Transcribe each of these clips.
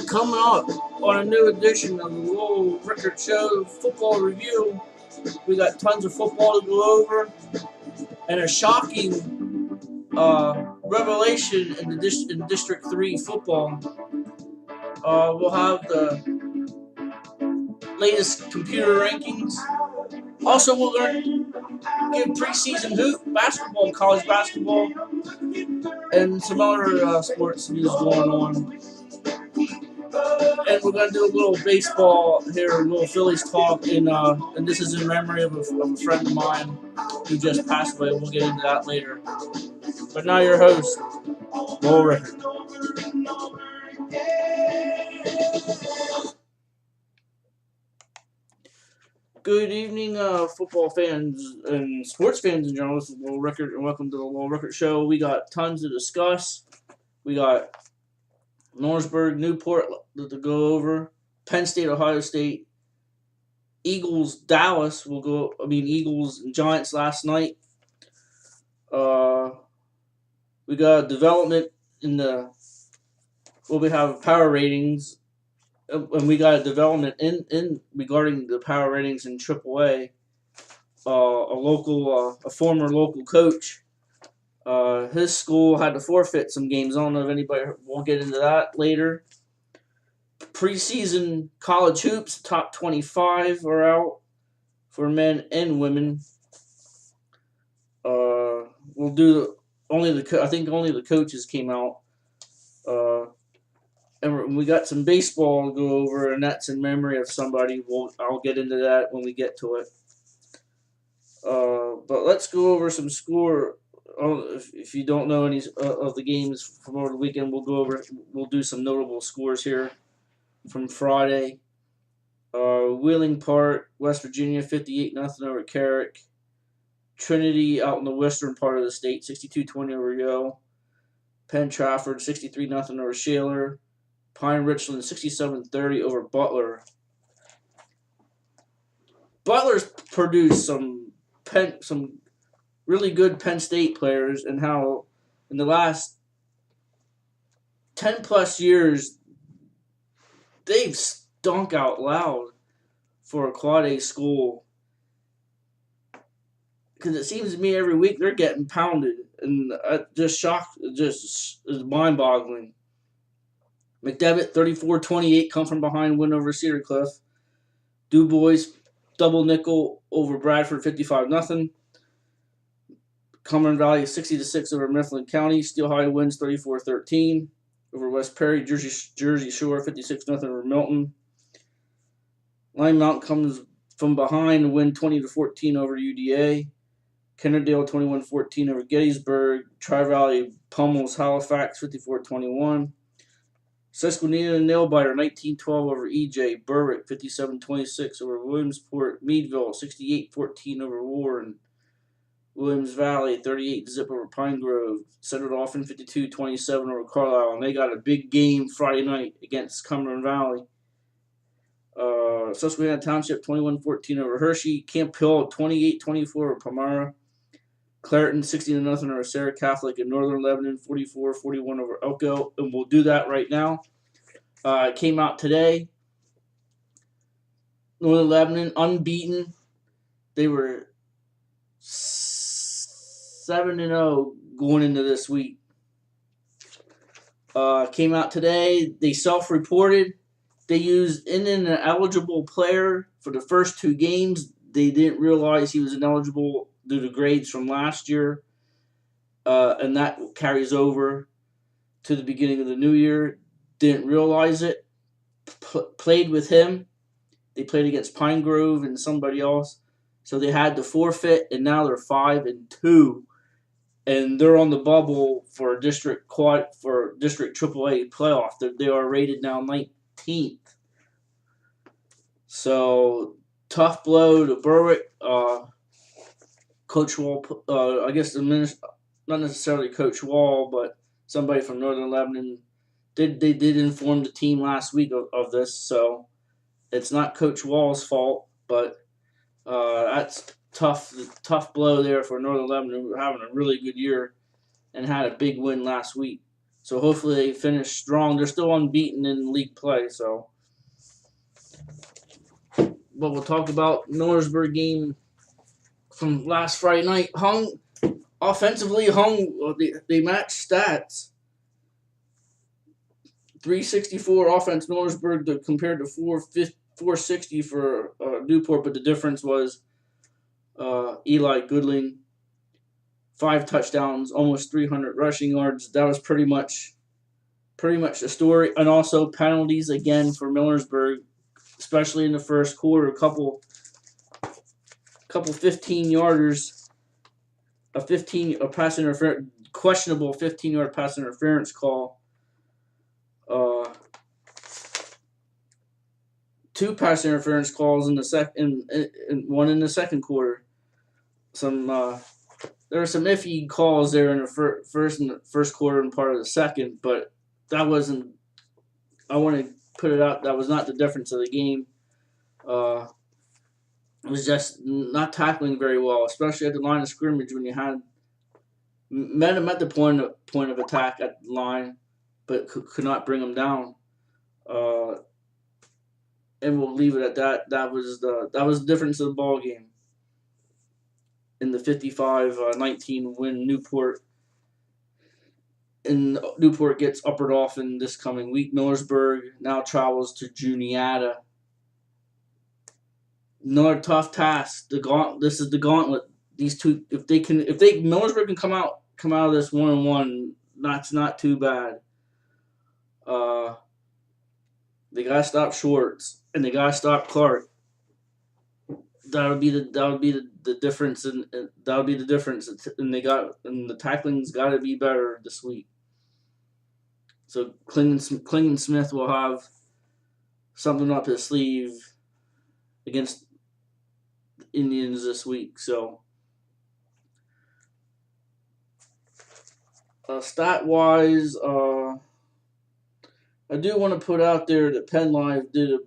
Coming up on a new edition of the Lowell Rickard Show Football Review, we got tons of football to go over and a shocking revelation in District 3 football. We'll have the latest computer rankings. Also, we're going to give preseason hoop, basketball, college basketball, and some other sports news going on. And we're going to do a little baseball here, a little Phillies talk, and this is in memory of a friend of mine who just passed away. We'll get into that later. But now your host, Lowell Rickard. Good evening, football fans and sports fans in general. This is Lowell Rickard, and welcome to the Lowell Rickard Show. We got tons to discuss. We got Norrisburg, Newport to go over, Penn State, Ohio State, Eagles, Dallas. Eagles and Giants last night. We got development in we have power ratings. And we got a development in regarding the power ratings in AAA. A former local coach, his school had to forfeit some games. I don't know if anybody. We'll get into that later. Preseason college hoops, top 25 are out for men and women. We'll do only the coaches came out. And we got some baseball to go over, and that's in memory of somebody. I'll get into that when we get to it. But let's go over some score. If you don't know any of the games from over the weekend, we'll do some notable scores here from Friday. Wheeling Park, West Virginia, 58-0 over Carrick. Trinity out in the western part of the state, 62-20 over Yo. Penn Trafford, 63-0 over Shaler. Pine Richland, 67-30 over Butler. Butler's produced some really good Penn State players, and how in the last 10 plus years they've stunk out loud for a quad A school. Because it seems to me every week they're getting pounded, and just shocked, just is mind boggling. McDevitt, 34-28, come from behind win over Cedar Cliff. Du Bois, double nickel over Bradford, 55-0. Cumberland Valley, 60-6 over Mifflin County. Steel High wins 34-13 over West Perry. Jersey Shore, 56-0 over Milton. Lime Mountain comes from behind to win 20-14 over UDA. Kennerdale, 21-14 over Gettysburg. Tri-Valley pummels Halifax, 54-21. Susquehanna Nailbiter, 19-12 over EJ. Berwick, 57-26 over Williamsport. Meadville, 68-14 over Warren. Williams Valley, 38-0 over Pine Grove. Central Dauphin, 52-27 over Carlisle. And they got a big game Friday night against Cumberland Valley. Susquehanna Township, 21-14 over Hershey. Camp Hill, 28-24 over Palmyra. Clareton, 16-0 over Sarah Catholic. And Northern Lebanon, 44-41 over Elko. And we'll do that right now. It came out today. Northern Lebanon, unbeaten. They were 7-0 going into this week. Came out today. They self-reported. They used an eligible player for the first two games. They didn't realize he was ineligible due to grades from last year. And that carries over to the beginning of the new year. Didn't realize it. Played with him. They played against Pine Grove and somebody else. So they had to forfeit, and now they're 5-2. And they're on the bubble for district AAA playoff. They are rated now 19th. So tough blow to Berwick. Coach Wall, I guess not necessarily Coach Wall, but somebody from Northern Lebanon they did inform the team last week of this. So it's not Coach Wall's fault, but that's tough blow there for Northern Lebanon, who were having a really good year and had a big win last week. So hopefully they finish strong. They're still unbeaten in league play. So, but we'll talk about Millersburg game from last Friday night. Offensively, they matched stats. 364 offense Millersburg compared to 460 for Newport, but the difference was Eli Goodling, 5 touchdowns, almost 300 rushing yards. That was pretty much the story. And also penalties again for Millersburg, especially in the first quarter. A couple 15-yarders, a pass interference, questionable 15-yard pass interference call. 2 pass interference calls in the second, and one in the second quarter. There were some iffy calls there in the first quarter and part of the second, but that wasn't. I want to put it out. That was not the difference of the game. It was just not tackling very well, especially at the line of scrimmage when you had met him at the point of attack at the line, but could not bring him down. And we'll leave it at that. That was the difference of the ball game. In the 55-19 win, Newport gets Upper Dauphin this coming week. Millersburg now travels to Juniata. Another tough task. This is the gauntlet. These two, if Millersburg can come out of this 1-1, that's not too bad. They gotta stop Schwartz and they gotta stop Clark. That would be the difference, and that would be the difference. And the tackling's got to be better this week. So Clinton Smith will have something up his sleeve against the Indians this week. So stat wise, I do want to put out there that Penn Live did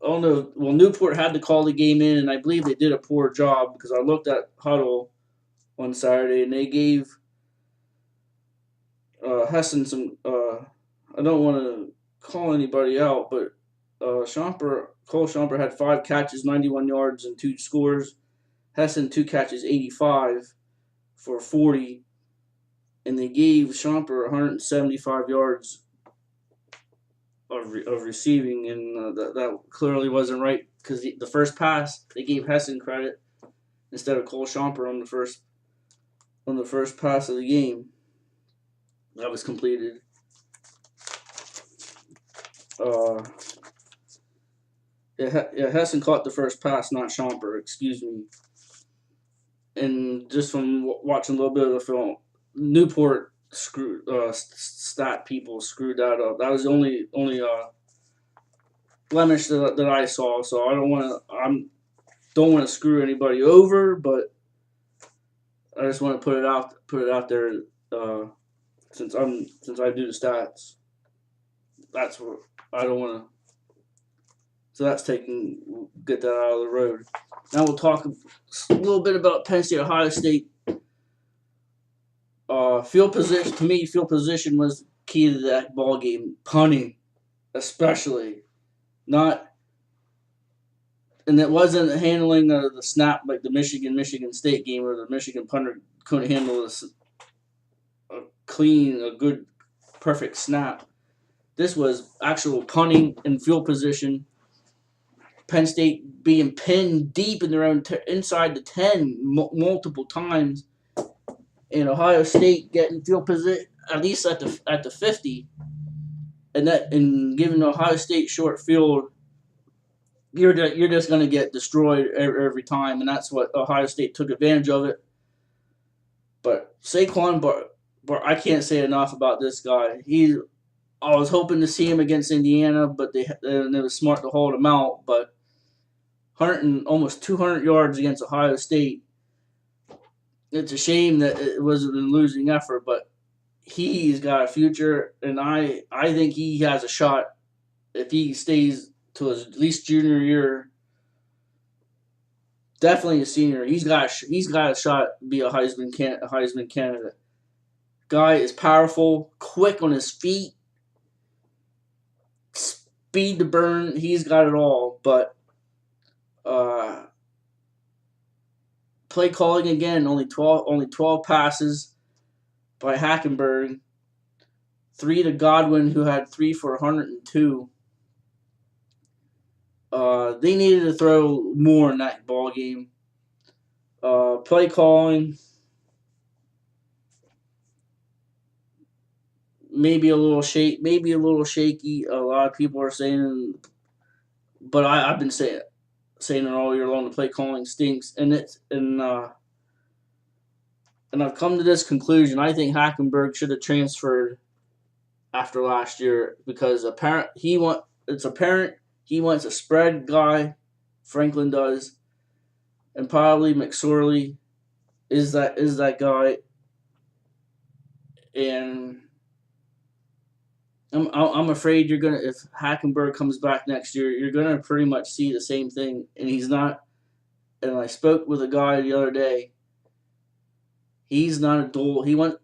Newport had to call the game in, and I believe they did a poor job because I looked at Huddle on Saturday, and they gave Hessen some. I don't want to call anybody out, but Cole Schomper had 5 catches, 91 yards, and 2 scores. Hessen 2 catches, 85 for 40, and they gave Schomper 175 yards of receiving, and that clearly wasn't right because the first pass they gave Hessen credit instead of Cole Schomper on the first pass of the game that was completed. Hessen caught the first pass, not Schomper. Excuse me. And just from watching a little bit of the film, Newport stat people screwed that up. That was the only blemish that I saw. So I don't want to screw anybody over, but I just want to put it out there since I do the stats. That's what I don't want to. So that's get that out of the road. Now we'll talk a little bit about Penn State, Ohio State. Field position was key to that ball game. Punting, especially, and it wasn't handling the snap like the Michigan State game where the Michigan punter couldn't handle a good, perfect snap. This was actual punting and field position. Penn State being pinned deep in their own inside the 10 multiple times. And Ohio State getting field position at least at the 50, and giving Ohio State short field, you're just going to get destroyed every time, and that's what Ohio State took advantage of it. But Saquon Bar I can't say enough about this guy. I was hoping to see him against Indiana, but they was smart to hold him out. But almost 200 yards against Ohio State. It's a shame that it wasn't a losing effort, but he's got a future, and I think he has a shot if he stays to his at least junior year. Definitely a senior. He's got a shot to be a Heisman candidate. Guy is powerful, quick on his feet, speed to burn. He's got it all. But play calling again, only 12 passes by Hackenberg. 3 to Godwin, who had 3 for 102. They needed to throw more in that ball game. Play calling, maybe a little shaky. A lot of people are saying, but I've been saying it all year long. The play calling stinks, and I've come to this conclusion. I think Hackenberg should have transferred after last year because it's apparent he wants a spread guy. Franklin does, and probably McSorley is that guy. And I'm afraid if Hackenberg comes back next year, you're gonna pretty much see the same thing. And he's not. And I spoke with a guy the other day. He's not a dual. He wants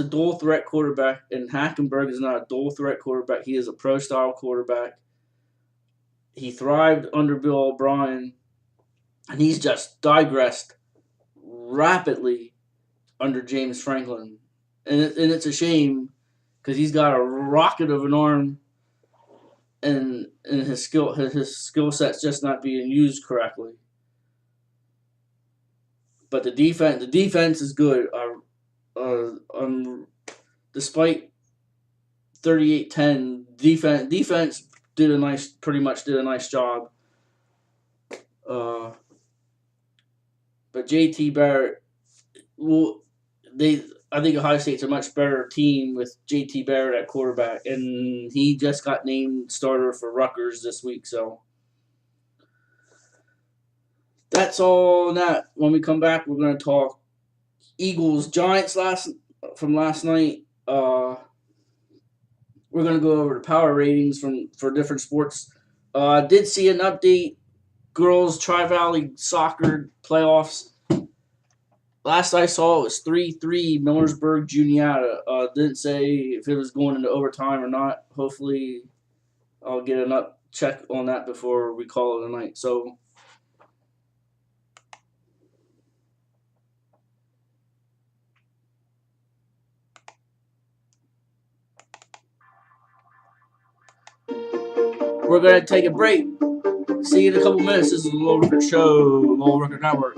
a dual threat quarterback, and Hackenberg is not a dual threat quarterback. He is a pro style quarterback. He thrived under Bill O'Brien, and he's just digressed rapidly under James Franklin. And it's a shame because he's got a rocket of an arm, and his skill set's just not being used correctly. But the defense is good. Despite 38-10, defense pretty much did a nice job. But JT Barrett, I think Ohio State's a much better team with JT Barrett at quarterback, and he just got named starter for Rutgers this week. So that's all. That when we come back, we're going to talk Eagles Giants from last night. We're going to go over the power ratings for different sports. Did see an update. Girls Tri-Valley Soccer playoffs. Last I saw, it was 3-3 Millersburg Juniata. Didn't say if it was going into overtime or not. Hopefully, I'll get an check on that before we call it a night. So, we're going to take a break. See you in a couple minutes. This is the Low Record Show, Low Record Network.